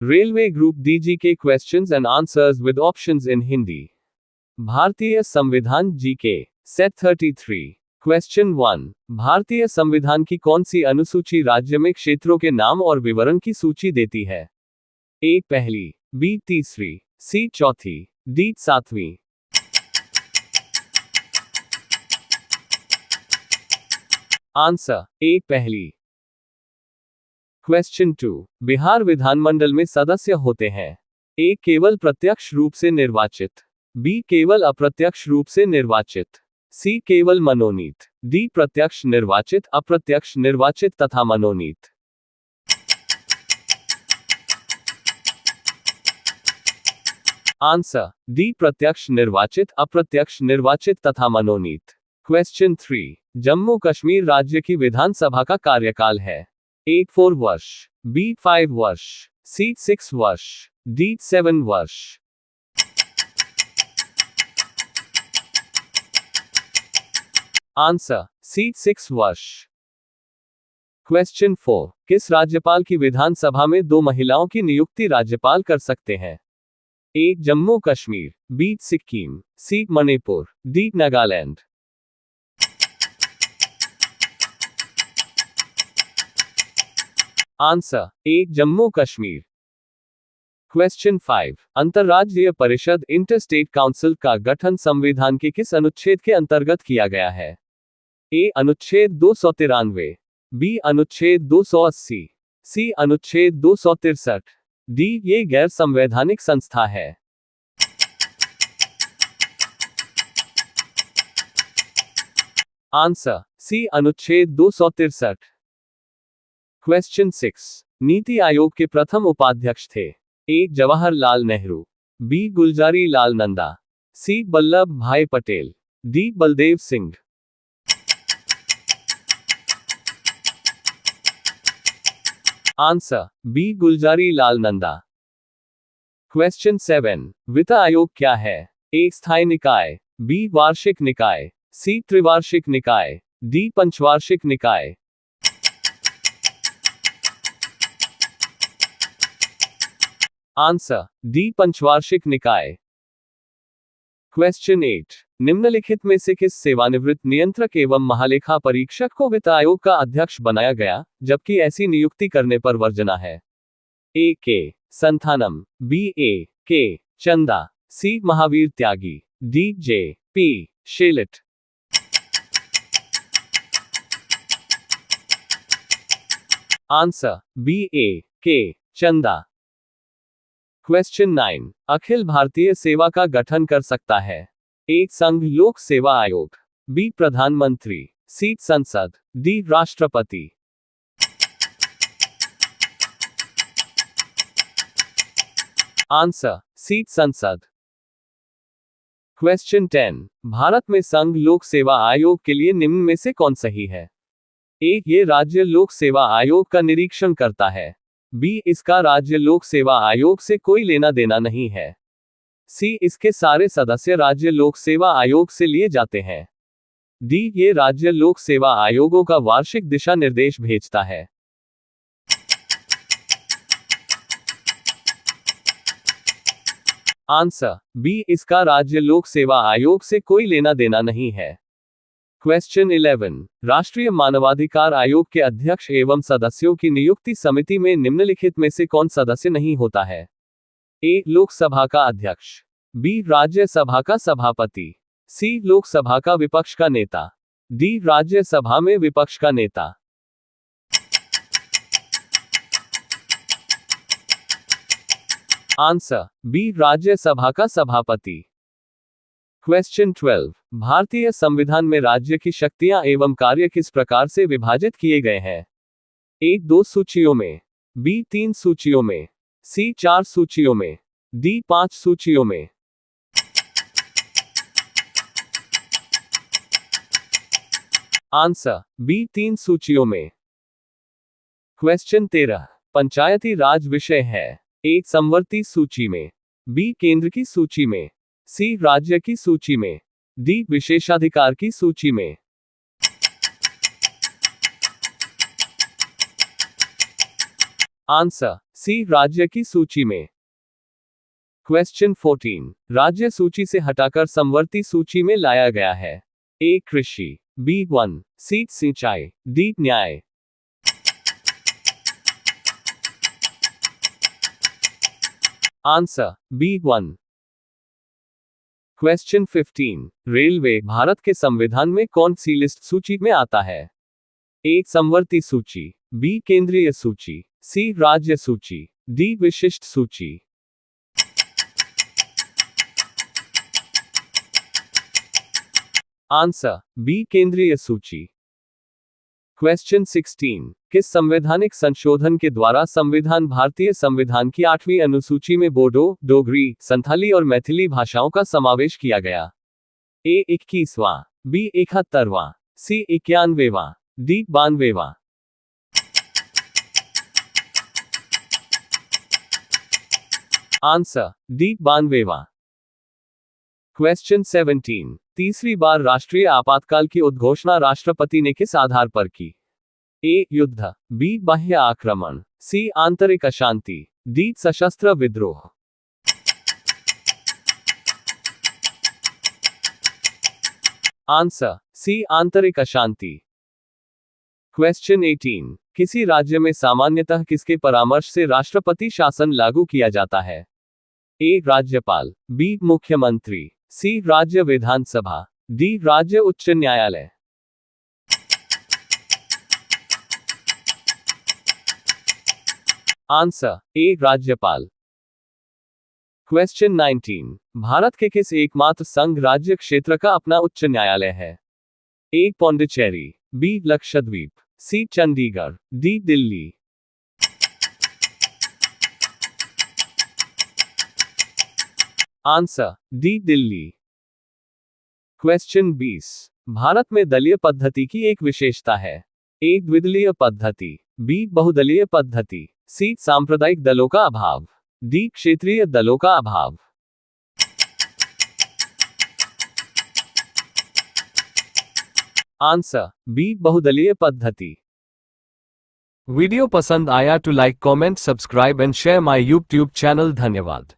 Railway group D GK questions and answers with options इन हिंदी। भारतीय संविधान GK set 33। Question 1। भारतीय संविधान की कौन सी अनुसूची राज्य में क्षेत्रों के नाम और विवरण की सूची देती है? ए पहली, बी तीसरी, सी चौथी, डी सातवीं। आंसर ए पहली। क्वेश्चन 2। बिहार विधानमंडल में सदस्य होते हैं? ए केवल प्रत्यक्ष रूप से निर्वाचित, बी केवल अप्रत्यक्ष रूप से निर्वाचित, सी केवल मनोनीत, डी प्रत्यक्ष निर्वाचित, अप्रत्यक्ष निर्वाचित तथा मनोनीत। आंसर डी प्रत्यक्ष निर्वाचित, अप्रत्यक्ष निर्वाचित तथा मनोनीत। क्वेश्चन 3। जम्मू कश्मीर राज्य की विधानसभा का कार्यकाल है? ए 4 वर्ष, बी 5 वर्ष, सी 6 वर्ष, डी 7 वर्ष। आंसर सी 6 वर्ष। क्वेश्चन 4। किस राज्यपाल की विधानसभा में 2 महिलाओं की नियुक्ति राज्यपाल कर सकते हैं? A Jammu Kashmir, B Sikkim, C Manipur, D Nagaland. Answer A Jammu Kashmir. Question 5। अंतर्राज्यीय परिषद इंटरस्टेट काउंसिल का गठन संविधान के किस अनुच्छेद के अंतर्गत किया गया है? ए अनुच्छेद 293, बी अनुच्छेद 280, सी अनुच्छेद 263, डी ये गैर संवैधानिक संस्था है। आंसर सी अनुच्छेद 263। क्वेश्चन 6। नीति आयोग के प्रथम उपाध्यक्ष थे? A Jawaharlal Nehru, B Gulzari Lal Nanda, C Vallabh Bhai Patel, D Baldev Singh. Answer B Gulzari Lal Nanda. Question 7। वित्त आयोग क्या है? ए स्थायी निकाय, बी वार्षिक निकाय, सी त्रिवार्षिक निकाय, डी पंचवार्षिक निकाय। आंसर डी पंचवार्षिक निकाय। क्वेश्चन 8। निम्नलिखित में से किस सेवानिवृत्त नियंत्रक एवं महालेखा परीक्षक को वित्त आयोग का अध्यक्ष बनाया गया, जबकि ऐसी नियुक्ति करने पर वर्जना है? ए के Santhanam, B A K Chanda, C Mahavir Tyagi, D J P Shelat. Answer B A K Chanda. Question 9। Akhil Bharatiya सेवा का गठन कर सकता है? ए संघ लोक सेवा आयोग, बी प्रधानमंत्री, सी संसद, डी राष्ट्रपति। आंसर सी संसद। क्वेश्चन 10। भारत में संघ लोक सेवा आयोग के लिए निम्न में से कौन सही है? ए ये राज्य लोक सेवा आयोग का निरीक्षण करता है, बी इसका राज्य लोक सेवा आयोग से कोई लेना देना नहीं है, सी इसके सारे सदस्य राज्य लोक सेवा आयोग से लिए जाते हैं, डी ये राज्य लोक सेवा आयोगों का वार्षिक दिशा निर्देश भेजता है। आंसर बी इसका राज्य लोक सेवा आयोग से कोई लेना देना नहीं है। क्वेश्चन 11। राष्ट्रीय मानवाधिकार आयोग के अध्यक्ष एवं सदस्यों की नियुक्ति समिति में निम्नलिखित में से कौन सदस्य नहीं होता है? ए लोकसभा का अध्यक्ष, बी राज्यसभा का सभापति, सी लोकसभा का विपक्ष का नेता, डी राज्यसभा में विपक्ष का नेता। आंसर बी राज्यसभा का सभापति। क्वेश्चन 12। भारतीय संविधान में राज्य की शक्तियां एवं कार्य किस प्रकार से विभाजित किए गए हैं? ए 2 सूचियों में, बी 3 सूचियों में, सी 4 सूचियों में, डी 5 सूचियों में। आंसर बी 3 सूचियों में। क्वेश्चन 13। पंचायती राज विषय है? ए समवर्ती सूची में, बी केंद्र की सूची में, सी राज्य की सूची में, डी विशेषाधिकार की सूची में। आंसर सी, राज्य की सूची में। क्वेश्चन 14, राज्य सूची से हटाकर समवर्ती सूची में लाया गया है। ए कृषि, बी वन, सी सिंचाई, डी न्याय। Answer B one. Question 15, railway Bharat के संविधान में कौन सी लिस्ट सूची में आता है? ए समवर्ती सूची, बी केंद्रीय सूची, सी राज्य सूची, डी विशिष्ट सूची। आंसर बी केंद्रीय सूची। क्वेश्चन 16, किस संवैधानिक संशोधन के द्वारा संविधान भारतीय संविधान की 8वीं अनुसूची में बोडो, डोगरी, संथाली और मैथिली भाषाओं का समावेश किया गया? ए 21वां, बी 71वां, सी 91वां, डी 92वां। आंसर डी 92वां। क्वेश्चन 17, तीसरी बार राष्ट्रीय आपातकाल की उद्घोषणा राष्ट्रपति ने किस आधार पर की? ए युद्ध, बी बाह्य आक्रमण, सी आंतरिक अशांति, डी सशस्त्र विद्रोह। आंसर सी आंतरिक अशांति। क्वेश्चन 18, किसी राज्य में सामान्यतः किसके परामर्श से राष्ट्रपति शासन लागू किया जाता है? ए राज्यपाल, बी मुख्यमंत्री, सी राज्य विधानसभा, डी राज्य उच्च न्यायालय। आंसर ए राज्यपाल। क्वेश्चन 19, भारत के किस एकमात्र संघ राज्य क्षेत्र का अपना उच्च न्यायालय है? A Pondicherry, B Lakshadweep, C Chandigarh, D Delhi. Answer D Delhi. Question 20, भारत में दलीय पद्धति की एक विशेषता है। ए द्विदलीय पद्धति, बी बहुदलीय पद्धति, सी सांप्रदायिक दलों का अभाव, डी क्षेत्रीय दलों का अभाव। आंसर बी बहुदलीय पद्धति। वीडियो पसंद आया तो like, comment, subscribe and share my YouTube channel. धन्यवाद।